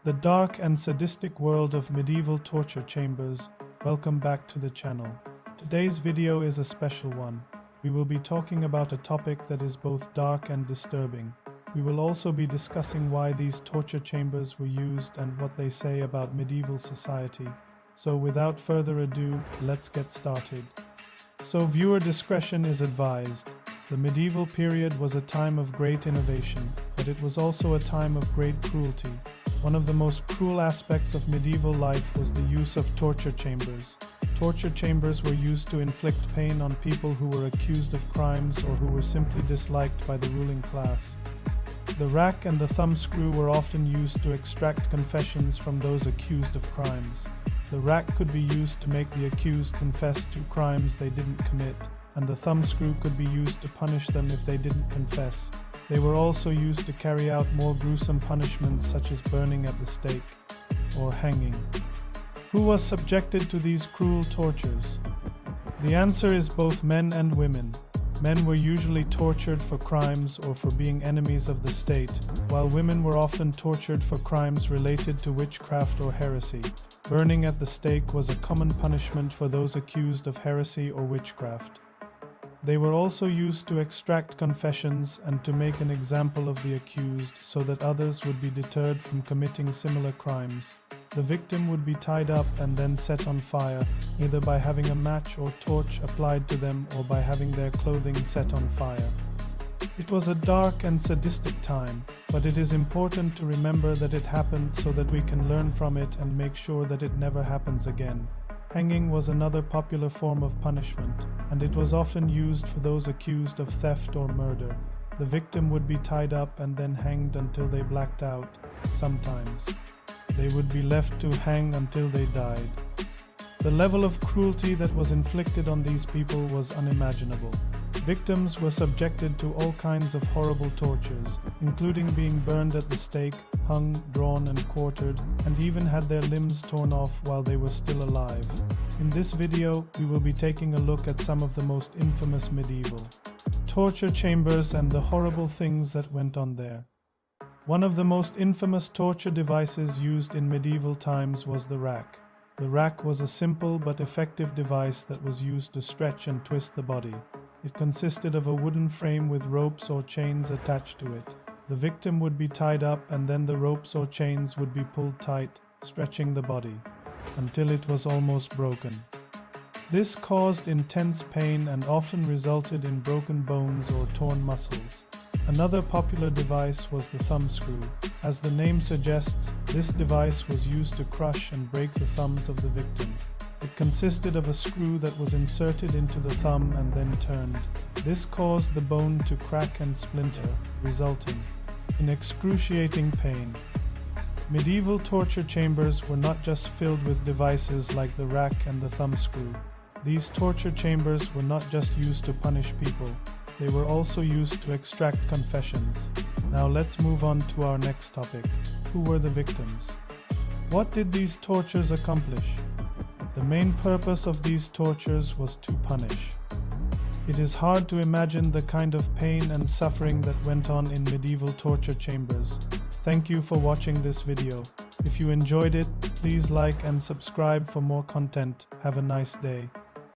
The dark and sadistic world of medieval torture chambers. Welcome back to the channel. Today's video is a special one. We will be talking about a topic that is both dark and disturbing. We will also be discussing why these torture chambers were used and what they say about medieval society. So without further ado, let's get started. So viewer discretion is advised. The medieval period was a time of great innovation, but it was also a time of great cruelty. One of the most cruel aspects of medieval life was the use of torture chambers. Torture chambers were used to inflict pain on people who were accused of crimes or who were simply disliked by the ruling class. The rack and the thumbscrew were often used to extract confessions from those accused of crimes. The rack could be used to make the accused confess to crimes they didn't commit, and the thumbscrew could be used to punish them if they didn't confess. They were also used to carry out more gruesome punishments such as burning at the stake or hanging. Who was subjected to these cruel tortures? The answer is both men and women. Men were usually tortured for crimes or for being enemies of the state, while women were often tortured for crimes related to witchcraft or heresy. Burning at the stake was a common punishment for those accused of heresy or witchcraft. They were also used to extract confessions and to make an example of the accused so that others would be deterred from committing similar crimes. The victim would be tied up and then set on fire, either by having a match or torch applied to them or by having their clothing set on fire. It was a dark and sadistic time, but it is important to remember that it happened so that we can learn from it and make sure that it never happens again. Hanging was another popular form of punishment, and it was often used for those accused of theft or murder. The victim would be tied up and then hanged until they blacked out. Sometimes they would be left to hang until they died. The level of cruelty that was inflicted on these people was unimaginable. Victims were subjected to all kinds of horrible tortures, including being burned at the stake, hung, drawn and quartered, and even had their limbs torn off while they were still alive. In this video, we will be taking a look at some of the most infamous medieval torture chambers and the horrible things that went on there. One of the most infamous torture devices used in medieval times was the rack. The rack was a simple but effective device that was used to stretch and twist the body. It consisted of a wooden frame with ropes or chains attached to it. The victim would be tied up and then the ropes or chains would be pulled tight, stretching the body until it was almost broken. This caused intense pain and often resulted in broken bones or torn muscles. Another popular device was the thumbscrew. As the name suggests, this device was used to crush and break the thumbs of the victim. It consisted of a screw that was inserted into the thumb and then turned. This caused the bone to crack and splinter, resulting in excruciating pain. Medieval torture chambers were not just filled with devices like the rack and the thumbscrew. These torture chambers were not just used to punish people. They were also used to extract confessions. Now let's move on to our next topic. Who were the victims? What did these tortures accomplish? The main purpose of these tortures was to punish. It is hard to imagine the kind of pain and suffering that went on in medieval torture chambers. Thank you for watching this video. If you enjoyed it, please like and subscribe for more content. Have a nice day.